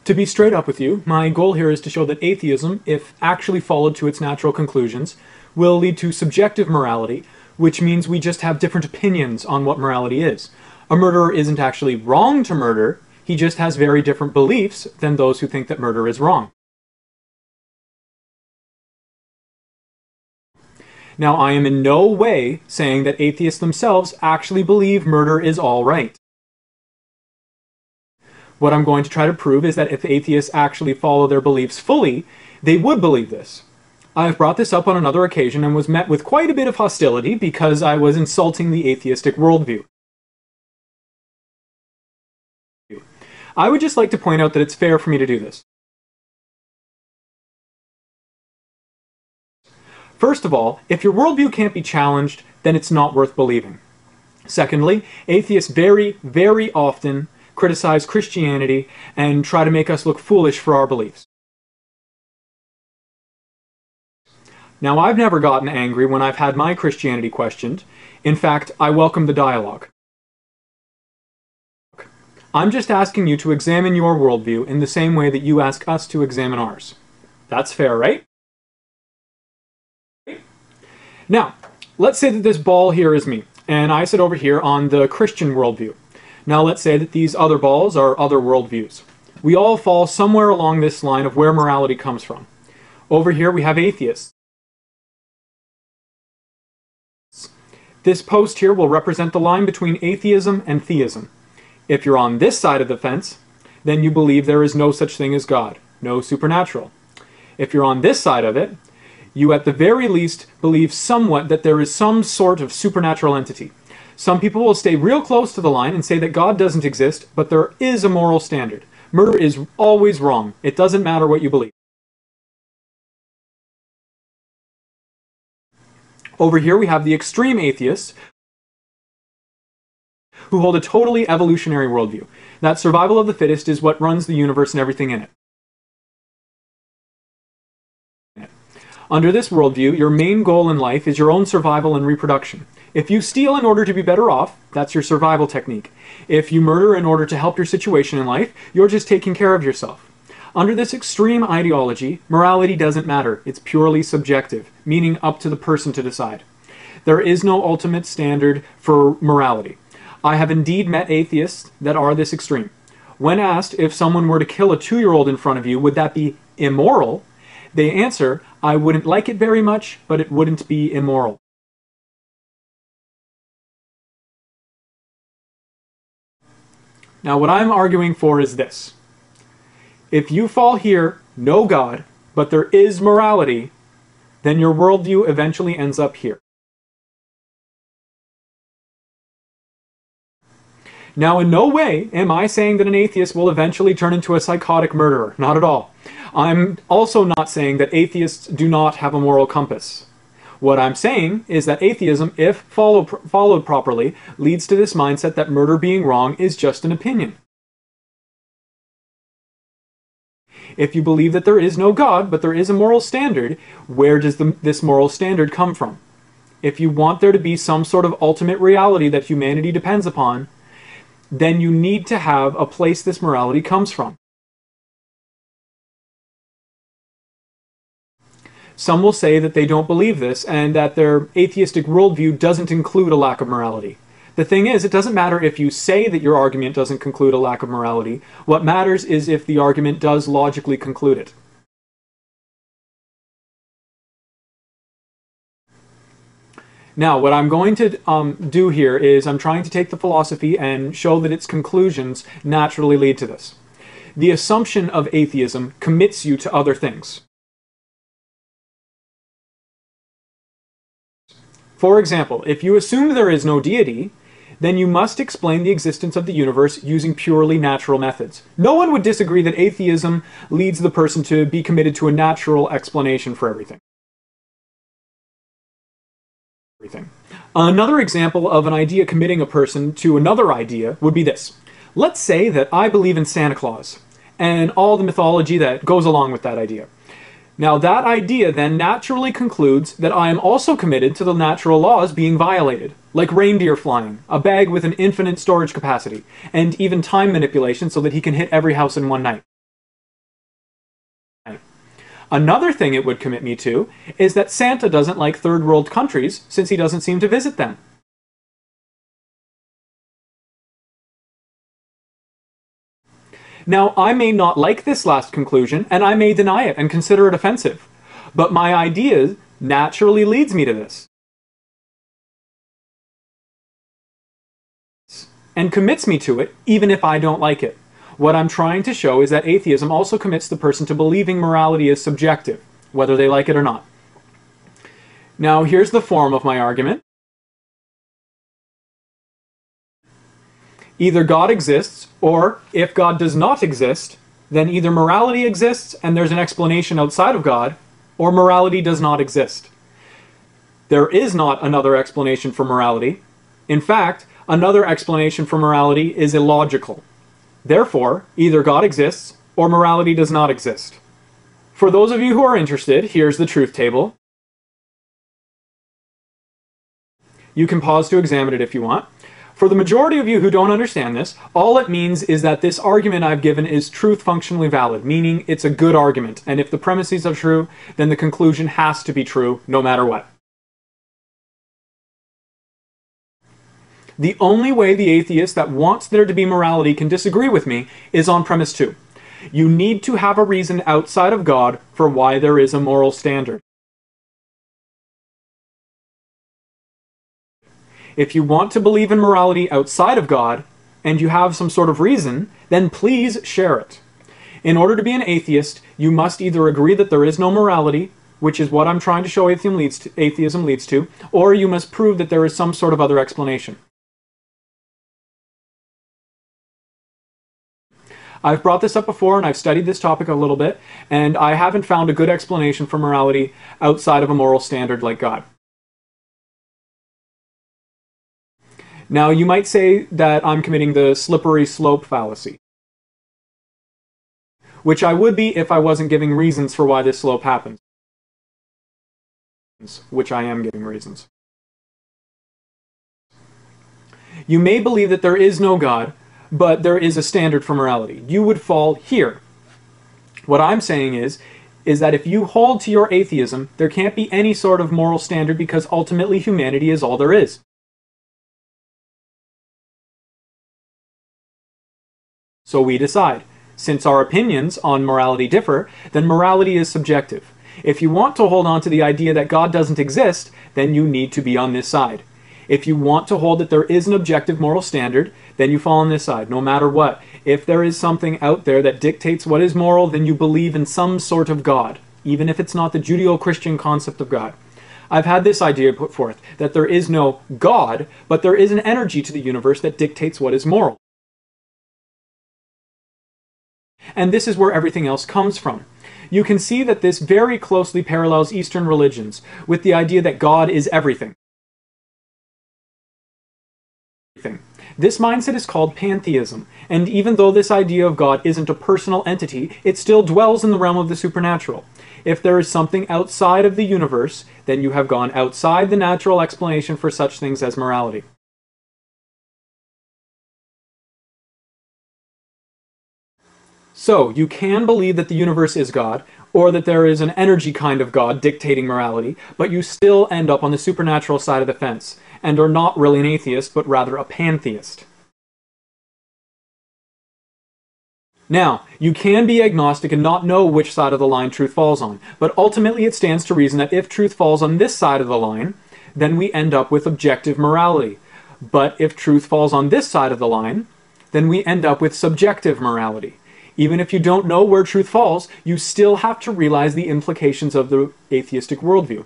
To be straight up with you, my goal here is to show that atheism, if actually followed to its natural conclusions, will lead to subjective morality, which means we just have different opinions on what morality is. A murderer isn't actually wrong to murder, he just has very different beliefs than those who think that murder is wrong. Now, I am in no way saying that atheists themselves actually believe murder is all right. What I'm going to try to prove is that if atheists actually follow their beliefs fully, they would believe this. I've brought this up on another occasion and was met with quite a bit of hostility because I was insulting the atheistic worldview. I would just like to point out that it's fair for me to do this. First of all, if your worldview can't be challenged, then it's not worth believing. Secondly, atheists very, very often criticize Christianity and try to make us look foolish for our beliefs. Now, I've never gotten angry when I've had my Christianity questioned. In fact, I welcome the dialogue. I'm just asking you to examine your worldview in the same way that you ask us to examine ours. That's fair, right? Now, let's say that this ball here is me, and I sit over here on the Christian worldview. Now let's say that these other balls are other worldviews. We all fall somewhere along this line of where morality comes from. Over here we have atheists. This post here will represent the line between atheism and theism. If you're on this side of the fence, then you believe there is no such thing as God, no supernatural. If you're on this side of it, you at the very least believe somewhat that there is some sort of supernatural entity. Some people will stay real close to the line and say that God doesn't exist, but there is a moral standard. Murder is always wrong. It doesn't matter what you believe. Over here we have the extreme atheists who hold a totally evolutionary worldview. That survival of the fittest is what runs the universe and everything in it. Under this worldview, your main goal in life is your own survival and reproduction. If you steal in order to be better off, that's your survival technique. If you murder in order to help your situation in life, you're just taking care of yourself. Under this extreme ideology, morality doesn't matter. It's purely subjective, meaning up to the person to decide. There is no ultimate standard for morality. I have indeed met atheists that are this extreme. When asked if someone were to kill a 2-year-old in front of you, would that be immoral? They answer, I wouldn't like it very much, but it wouldn't be immoral. Now, what I'm arguing for is this. If you fall here, no God, but there is morality, then your worldview eventually ends up here. Now, in no way am I saying that an atheist will eventually turn into a psychotic murderer. Not at all. I'm also not saying that atheists do not have a moral compass. What I'm saying is that atheism, if followed properly, leads to this mindset that murder being wrong is just an opinion. If you believe that there is no God, but there is a moral standard, where does this moral standard come from? If you want there to be some sort of ultimate reality that humanity depends upon, then you need to have a place this morality comes from. Some will say that they don't believe this and that their atheistic worldview doesn't include a lack of morality. The thing is, it doesn't matter if you say that your argument doesn't conclude a lack of morality. What matters is if the argument does logically conclude it. Now, what I'm going to do here is I'm trying to take the philosophy and show that its conclusions naturally lead to this. The assumption of atheism commits you to other things. For example, if you assume there is no deity, then you must explain the existence of the universe using purely natural methods. No one would disagree that atheism leads the person to be committed to a natural explanation for everything. Another example of an idea committing a person to another idea would be this. Let's say that I believe in Santa Claus and all the mythology that goes along with that idea. Now that idea then naturally concludes that I am also committed to the natural laws being violated, like reindeer flying, a bag with an infinite storage capacity, and even time manipulation so that he can hit every house in one night. Another thing it would commit me to is that Santa doesn't like third world countries since he doesn't seem to visit them. Now, I may not like this last conclusion, and I may deny it and consider it offensive, but my idea naturally leads me to this, and commits me to it even if I don't like it. What I'm trying to show is that atheism also commits the person to believing morality is subjective, whether they like it or not. Now, here's the form of my argument. Either God exists, or if God does not exist, then either morality exists and there's an explanation outside of God, or morality does not exist. There is not another explanation for morality. In fact, another explanation for morality is illogical. Therefore, either God exists or morality does not exist. For those of you who are interested, here's the truth table. You can pause to examine it if you want. For the majority of you who don't understand this, all it means is that this argument I've given is truth functionally valid, meaning it's a good argument, and if the premises are true, then the conclusion has to be true no matter what. The only way the atheist that wants there to be morality can disagree with me is on premise 2. You need to have a reason outside of God for why there is a moral standard. If you want to believe in morality outside of God, and you have some sort of reason, then please share it. In order to be an atheist, you must either agree that there is no morality, which is what I'm trying to show atheism leads to, or you must prove that there is some sort of other explanation. I've brought this up before, and I've studied this topic a little bit, and I haven't found a good explanation for morality outside of a moral standard like God. Now, you might say that I'm committing the slippery slope fallacy, which I would be if I wasn't giving reasons for why this slope happens, which I am giving reasons. You may believe that there is no God, but there is a standard for morality. You would fall here. What I'm saying is that if you hold to your atheism, there can't be any sort of moral standard because ultimately humanity is all there is. So we decide. Since our opinions on morality differ, then morality is subjective. If you want to hold on to the idea that God doesn't exist, then you need to be on this side. If you want to hold that there is an objective moral standard, then you fall on this side, no matter what. If there is something out there that dictates what is moral, then you believe in some sort of God, even if it's not the Judeo-Christian concept of God. I've had this idea put forth, that there is no God, but there is an energy to the universe that dictates what is moral. And this is where everything else comes from. You can see that this very closely parallels Eastern religions, with the idea that God is everything. This mindset is called pantheism, and even though this idea of God isn't a personal entity, it still dwells in the realm of the supernatural. If there is something outside of the universe, then you have gone outside the natural explanation for such things as morality. So, you can believe that the universe is God, or that there is an energy kind of God dictating morality, but you still end up on the supernatural side of the fence, and are not really an atheist, but rather a pantheist. Now, you can be agnostic and not know which side of the line truth falls on, but ultimately it stands to reason that if truth falls on this side of the line, then we end up with objective morality. But if truth falls on this side of the line, then we end up with subjective morality. Even if you don't know where truth falls, you still have to realize the implications of the atheistic worldview.